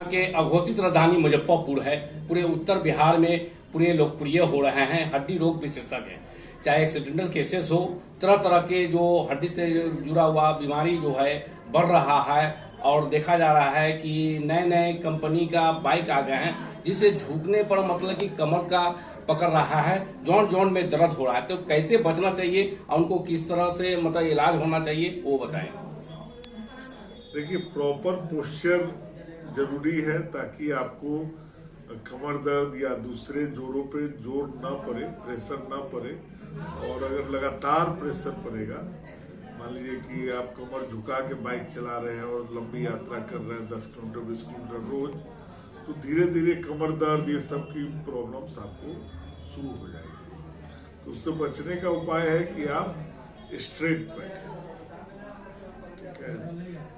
के अघोषित राजधानी मुजफ्फरपुर है। पूरे उत्तर बिहार में पूरे लोकप्रिय हो रहे हैं हड्डी रोग विशेषज्ञ। चाहे एक्सीडेंटल केसेस हो, तरह तरह के जो हड्डी से जुड़ा हुआ बीमारी जो है बढ़ रहा है। और देखा जा रहा है कि नए नए कंपनी का बाइक आ गए हैं जिसे झुकने पर मतलब कि कमर का पकड़ रहा है, जॉइंट जॉइंट में दर्द हो रहा है। तो कैसे बचना चाहिए और उनको किस तरह से मतलब इलाज होना चाहिए वो बताएं। देखिए, प्रॉपर पोस्चर जरूरी है ताकि आपको कमर दर्द या दूसरे जोड़ों पे जोर ना पड़े, प्रेशर ना पड़े। और अगर लगातार प्रेशर पड़ेगा, मान लीजिए कि आप कमर झुका के बाइक चला रहे हैं और लंबी यात्रा कर रहे हैं 10 किलोमीटर 20 किलोमीटर रोज, तो धीरे धीरे कमर दर्द ये सब की प्रॉब्लम्स आपको शुरू हो जाएगी। तो उससे बचने का उपाय है कि आप स्ट्रेट बैठे, ठीक है।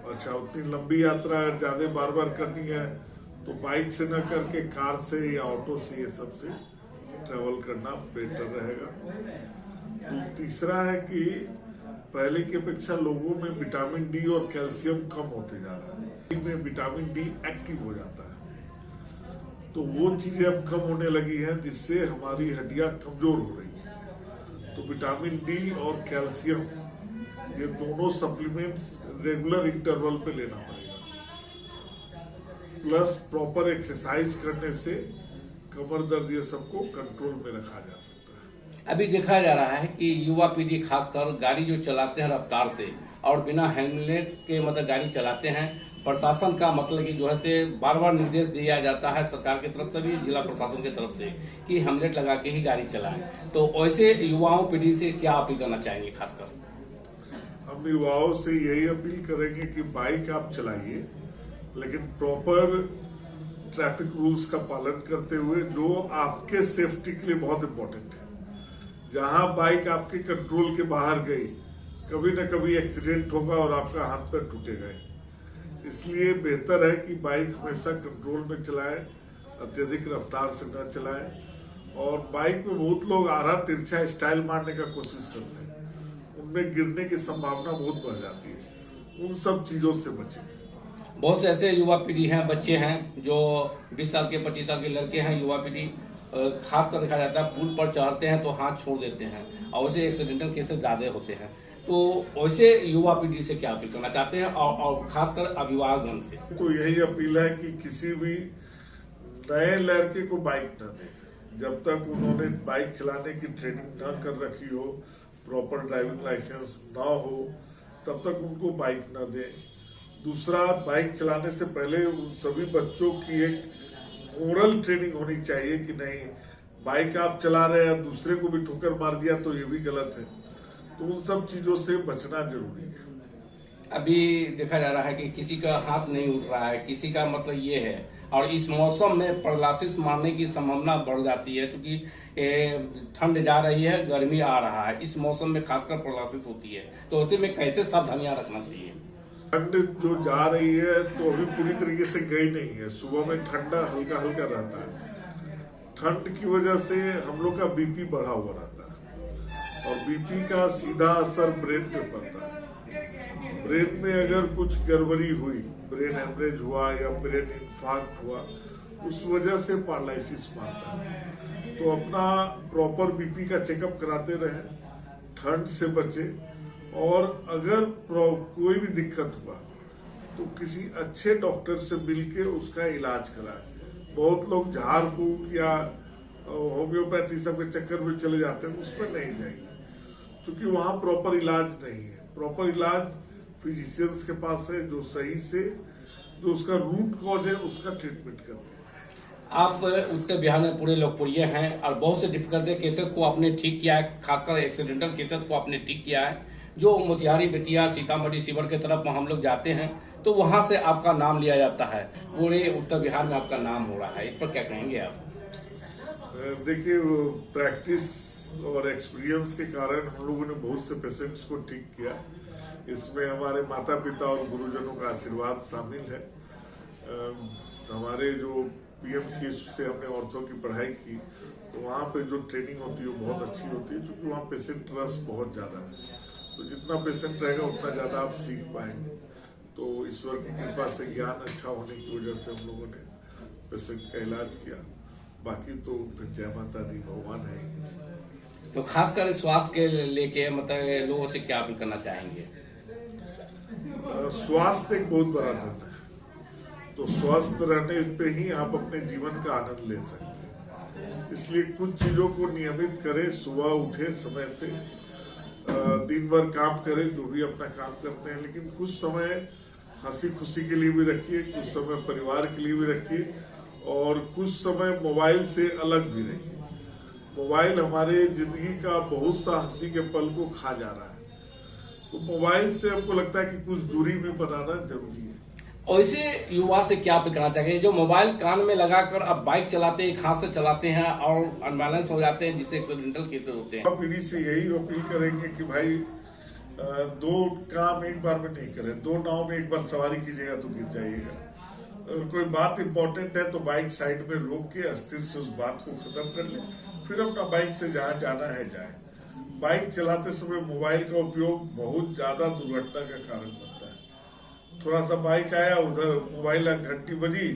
अच्छा, उतनी लंबी यात्रा ज्यादा बार बार करनी है तो बाइक से न करके कार से या ऑटो से, ये सब से ट्रेवल करना बेटर रहेगा। तो तीसरा है कि पहले की अपेक्षा लोगों में विटामिन डी और कैल्शियम कम होते जा रहा है। में विटामिन डी एक्टिव हो जाता है, तो वो चीजें अब कम होने लगी हैं जिससे हमारी हड्डियां कमजोर हो रही हैं। तो विटामिन डी और कैल्शियम ये दोनों सप्लीमेंट्स रेगुलर इंटरवल पे लेना पड़ेगा। प्लस प्रॉपर एक्सरसाइज करने से कमर दर्द ये सबको कंट्रोल में रखा जा सकता है। अभी देखा जा रहा है कि युवा पीढ़ी खासकर गाड़ी जो चलाते हैं रफ्तार से और बिना हेलमेट के मतलब गाड़ी चलाते हैं। प्रशासन का मतलब कि जो है से बार बार निर्देश दिया जाता है सरकार की तरफ से भी, जिला प्रशासन की तरफ से, कि हेलमेट लगा के ही गाड़ी चलाएं। तो ऐसे युवाओं पीढ़ी से क्या अपील करना चाहेंगे? खासकर हम युवाओं से यही अपील करेंगे कि बाइक आप चलाइए, लेकिन प्रॉपर ट्रैफिक रूल्स का पालन करते हुए, जो आपके सेफ्टी के लिए बहुत इंपॉर्टेंट है। जहां बाइक आपके कंट्रोल के बाहर गई, कभी न कभी एक्सीडेंट होगा और आपका हाथ पैर टूटेगा। इसलिए बेहतर है कि बाइक हमेशा कंट्रोल में चलाएं, अत्यधिक रफ्तार से न चलाएं। और बाइक में बहुत लोग आरा तिरछा स्टाइल मारने का कोशिश करते हैं, उनमें गिरने की संभावना बहुत बढ़ जाती है। उन सब चीजों से बचें। बहुत से ऐसे युवा पीढ़ी हैं, बच्चे हैं जो 20 साल के 25 साल के लड़के हैं। युवा पीढ़ी खासकर देखा जाता है पुल पर चढ़ते हैं तो हाथ छोड़ देते हैं और वैसे एक्सीडेंटल केसेस ज्यादा होते हैं। तो वैसे युवा पीढ़ी से क्या अपील करना चाहते हैं और खासकर अभिभावकगण से? तो यही अपील है कि किसी भी नए लड़के को बाइक न दें जब तक उन्होंने बाइक चलाने की ट्रेनिंग न कर रखी हो, प्रॉपर ड्राइविंग लाइसेंस ना हो, तब तक उनको बाइक न दें। दूसरा, बाइक चलाने से पहले उन सभी बच्चों की एक मोरल ट्रेनिंग होनी चाहिए कि नहीं, बाइक आप चला रहे हैं, दूसरे को भी ठोकर मार दिया तो ये भी गलत है। तो उन सब चीजों से बचना जरूरी है। अभी देखा जा रहा है कि किसी का हाथ नहीं उठ रहा है, किसी का मतलब ये है। और इस मौसम में पैरालिसिस मारने की संभावना बढ़ जाती है, क्योंकि ठंड जा रही है, गर्मी आ रहा है। इस मौसम में खासकर पैरालिसिस होती है। तो ऐसे में कैसे सावधानियां रखना चाहिए? ठंड जो जा रही है तो अभी पूरी तरीके से गई नहीं है। सुबह में ठंडा हल्का हल्का रहता है। ठंड की वजह से हम लोग का बीपी बढ़ा हुआ रहता है और बीपी का सीधा असर ब्रेन पे पड़ता है। ब्रेन में अगर कुछ गड़बड़ी हुई, ब्रेन हेमरेज हुआ या ब्रेन इंफार्क्ट हुआ, उस वजह से पैरालिसिस मारता है। तो अपना प्रॉपर बीपी का चेकअप कराते रहें, ठंड से बचे। और अगर कोई भी दिक्कत हुआ तो किसी अच्छे डॉक्टर से मिलके उसका इलाज कराएं। बहुत लोग झाड़ फूक या होम्योपैथी सब के चक्कर में चले जाते हैं, उसमें नहीं जाइए, क्योंकि वहां प्रॉपर इलाज नहीं है। प्रॉपर इलाज फिजिशियंस के पास है जो सही से, जो उसका रूट कॉज है उसका ट्रीटमेंट करते हैं। आप उत्तर बिहार में पूरे लोकप्रिय हैं और बहुत से डिफिकल्ट केसेस को आपने ठीक किया है, खासकर एक्सीडेंटल केसेस को आपने ठीक किया है। जो मोतिहारी, बेतिया, सीतामढ़ी, शिवहर के तरफ हम लोग जाते हैं तो वहां से आपका नाम लिया जाता है, पूरे उत्तर बिहार में आपका नाम हो रहा है। इस पर क्या कहेंगे आप? देखिए, प्रैक्टिस और एक्सपीरियंस के कारण हम लोगों ने बहुत से पेशेंट्स को ठीक किया। इसमें हमारे माता पिता और गुरुजनों का आशीर्वाद शामिल है। हमारे जो पीएमसी से हमने ऑर्थो की पढ़ाई की, तो वहाँ पे जो ट्रेनिंग होती है वो बहुत अच्छी होती है, क्योंकि वहाँ पेशेंट रस बहुत ज्यादा है। तो जितना पेशेंट रहेगा उतना ज्यादा आप सीख पाएंगे। तो ईश्वर की कृपा से ज्ञान अच्छा होने की वजह से हम लोगों ने पेशेंट का इलाज किया। बाकी तो फिर जय माता दी, भगवान है। तो खासकर स्वास्थ्य के लेके मतलब लोगों से क्या अपील करना चाहेंगे? स्वास्थ्य एक बहुत बड़ा धन है, तो स्वस्थ रहने पे ही आप अपने जीवन का आनंद ले सकते हैं। इसलिए कुछ चीजों को नियमित करें, सुबह उठे समय से, दिन भर काम करें जो भी अपना काम करते हैं, लेकिन कुछ समय हंसी खुशी के लिए भी रखिए, कुछ समय परिवार के लिए भी रखिए, और कुछ समय मोबाइल से अलग भी रहिए। मोबाइल हमारे जिंदगी का बहुत सा हंसी के पल को खा जा रहा है, तो मोबाइल से हमको लगता है कि कुछ दूरी भी बनाना जरूरी है। और इसे युवा से क्या अपील करना चाहिए जो मोबाइल कान में लगाकर अब बाइक चलाते हैं, एक हाथ से चलाते हैं और अनबैलेंस हो जाते हैं, जिससे एक्सीडेंटल केसेस होते हैं? पीढ़ी से यही अपील करेंगे कि भाई दो काम एक बार में नहीं करें, दो नाव में एक बार सवारी कीजिएगा तो गिर जाइएगा। कोई बात इंपॉर्टेंट है तो बाइक साइड में रोक के अस्थिर से उस बात को खत्म कर ले, फिर अपना बाइक से जहाँ जाना है जाए। बाइक चलाते समय मोबाइल का उपयोग बहुत ज्यादा दुर्घटना का कारण बनता है। थोड़ा सा बाइक आया, उधर मोबाइल घंटी बजी,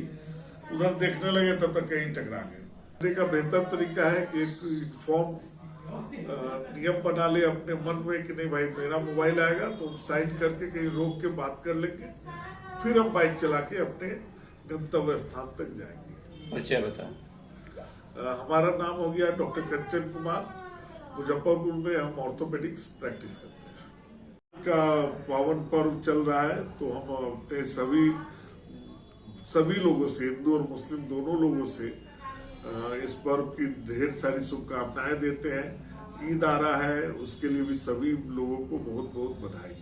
उधर देखने लगे तब तक कहीं टकरा गए। का बेहतर तरीका है कि एक इन्फॉर्म नियम बना ले अपने मन में कि नहीं भाई मेरा मोबाइल आएगा तो साइड करके कहीं रोक के बात कर लेंगे, फिर हम बाइक चला के अपने गंतव्य स्थान तक जाएंगे। अच्छा बता। हमारा नाम हो गया डॉक्टर कंचन कुमार। मुजफ्फरपुर में हम ऑर्थोपेडिक्स प्रैक्टिस करते हैं। का पावन पर्व चल रहा है, तो हम अपने सभी लोगों से, हिंदू और मुस्लिम दोनों लोगों से इस पर्व की ढेर सारी शुभकामनाएं देते हैं। ईद आ रहा है, उसके लिए भी सभी लोगों को बहुत बहुत बधाई।